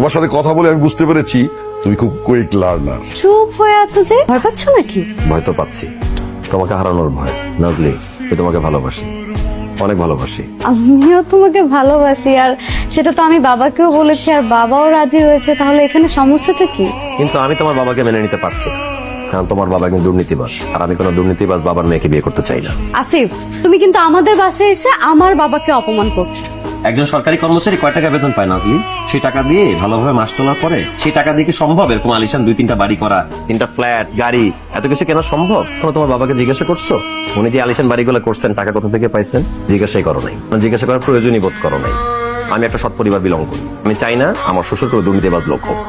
তোমার সাথে কথা বলে আমি বুঝতে পেরেছি তুমি খুব কুইক লার্নার। চুপ হয়ে আছো যে, ভয় পাচ্ছ নাকি? ভয় তো পাচ্ছি, তোমাকে হারানোর ভয়। নাজলি, আমি তোমাকে ভালোবাসি, অনেক ভালোবাসি। আমিও তোমাকে ভালোবাসি, আর সেটা তো আমি বাবাকেও বলেছি, আর বাবাও রাজি হয়েছে। তাহলে এখানে সমস্যাটা কি? কিন্তু আমি তোমার বাবাকে মেনে নিতে পারছি না, কারণ তোমার বাবা একজন দুর্নীতিবাজ, আর আমি কোনো দুর্নীতিবাজ বাবার মেয়েকে বিয়ে করতে চাই না। আসিফ, তুমি কিন্তু আমাদের বাসায় এসে আমার বাবাকে অপমান করছো। একজন সরকারি কর্মচারী কয় টাকা বেতন পায় নাজলি? সেই টাকা দিয়ে ভালোভাবে মাস চলার পরে সেই টাকা দিয়ে কি সম্ভব এরকম আলিশান 2-3টা বাড়ি করা, 3টা ফ্ল্যাট, গাড়ি, এত কিছু কেনা সম্ভব? কোনো তোমার বাবাকে জিজ্ঞাসা করছো উনি যে আলিশান বাড়িগুলো করছেন টাকা কোথা থেকে পাইছেন? জিজ্ঞাসাই করো নাই, জিজ্ঞাসা করার প্রয়োজনই বোধ করো নাই। আমি একটা সৎ পরিবার বিলং করি, আমি চাই না আমার শ্বশুর কোনো দুর্নীতিবাজ লোক হোক।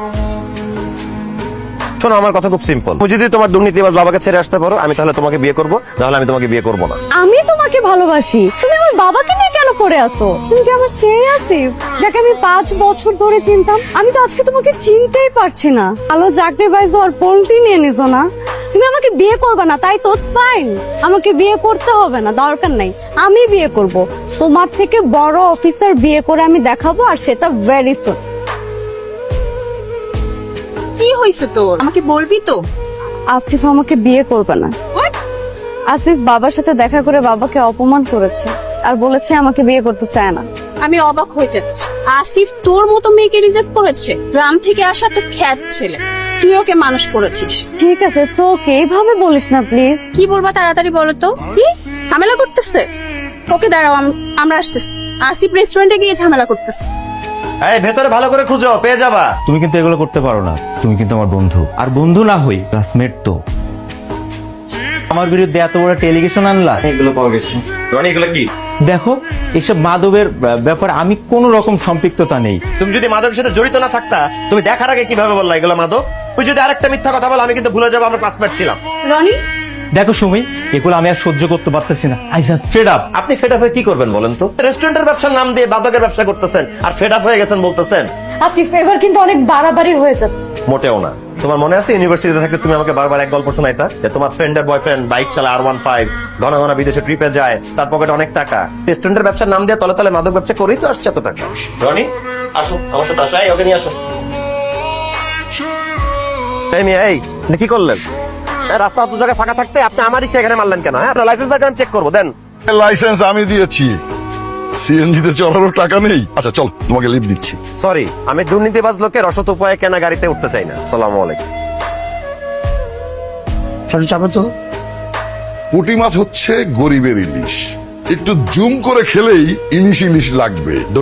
শোনো, আমার কথা খুব সিম্পল, তুমি যদি তোমার দুর্নীতিবাজ বাবাকে ছেড়ে আসতে পারো আমি তাহলে তোমাকে বিয়ে করবো, নাহলে আমি তোমাকে বিয়ে করবো না। আমি তোমাকে ভালোবাসি, তুমি আমার বাবাকে নিয়ে কেন পড়ে আসো? তুমি কি আমার সেই আসিফ যাকে আমি 5 বছর ধরে চিনতাম? আমি তো আজকে তোমাকে চিনতেই পারছি না। আলো চাকরি পাইছো আর পোল্ট্রি নিয়ে নিছো না? তুমি আমাকে বিয়ে করবে না, তাই তো ফাইন। আমাকে বিয়ে করতে হবে না, দরকার নাই। আমি বিয়ে করব, তোমার থেকে বড় অফিসার বিয়ে করে আমি দেখাবো, আর সেটা ভেরি সুন। কি হয়েছে তোর? আমাকে বলবি তো? আসিফ আমাকে বিয়ে করবে না। What? আসিফ বাবার সাথে দেখা করে বাবাকে অপমান করেছে, আর বলেছে আমাকে বিয়ে করতে চায় না। আমি অবাক হয়ে যাচ্ছি। আসিফ তোর মতো মেয়েকে রিজেক্ট করেছে? গ্রাম থেকে আসা তো খ্যাত ছেলে, তুই ওকে মানুষ করেছিস। ঠিক আছে, চোখ এইভাবে বলিস না প্লিজ। কি বলবা তাড়াতাড়ি বলো তো। কি ঝামেলা করতেছে? ওকে দাঁড়াও, আমরা আসতেছি। আসিফ রেস্টুরেন্টে গিয়ে ঝামেলা করতেছে। এই ভেতরে ভালো করে খুঁজো, পেয়ে যাবা। তুমি কিন্তু এগুলো করতে পারো না, তুমি কিন্তু আমার বন্ধু, আর বন্ধু না হই ক্লাসমেট তো। আমার বিরুদ্ধে এত বড় টেলিগেশন আনলা। এগুলো পাওয়া গেছে। রনি, এগুলো কি? দেখো, এসব মাদকের ব্যাপারে আমি কোনো রকম সম্পৃক্ততা নেই। তুমি যদি মাদকের সাথে জড়িত না থাকতা তুমি দেখার আগে কিভাবে বললা এগুলো মাদক? তুমি যদি আরেকটা মিথ্যা কথা বলো আমি কিন্তু ভুলে যাবো আমরা ক্লাসমেট ছিলাম। রনি, দেখো সুমি, এগুলো আমি আর সহ্য করতে পারতেছি না। I just fed up. আপনি ফেড আপ হয়ে কি করবেন বলেন তো? রেস্টুরেন্টের ব্যবসার নাম দিয়ে মাদকের ব্যবসা করতেছেন আর ফেড আপ হয়ে গেছেন বলতেছেন। আসিফ, এবার কিন্তু অনেক বাড়াবাড়ি হয়ে যাচ্ছে। মোটেও না। তোমার মনে আছে ইউনিভার্সিটিতে থাকতে তুমি আমাকে বারবার এক গল্প শোনাইতা যে তোমার ফ্রেন্ডের বয়ফ্রেন্ড বাইক চালায় R15, ঘন ঘন বিদেশে ট্রিপে যায়, তার পকেটে অনেক টাকা। রেস্টুরেন্টের ব্যবসার নাম দিয়ে তলে তলে মাদক ব্যবসা করেই তো আসছে এত টাকা। রনি, আসো আমার সাথে আসো, এই ওকে নিয়ে আসো। এই মিয়া, এই আপনি কি করলেন? রাস্তা অত জায়গায় ফাঁকা থাকতে আপনি আমার রিক্সা এখানে মারলেন কেন? হ্যাঁ, আপনার লাইসেন্স ব্যাকগ্রাউন্ড চেক করবো, দেন। লাইসেন্স আমি দিয়েছি, সিএনজিতে চলারও টাকা নেই। আচ্ছা চল, তোমাকে লিভ দিচ্ছি। সরি, আমি দুর্নীতিবাজ লোকের অসৎ উপায়ে কেনা গাড়িতে উঠতে চাই না। আসসালামু আলাইকুম। পুঁটি মাছ হচ্ছে গরিবের ইলিশ, একটু জুম করে খেলেই ইলিশ ইলিশ লাগবে।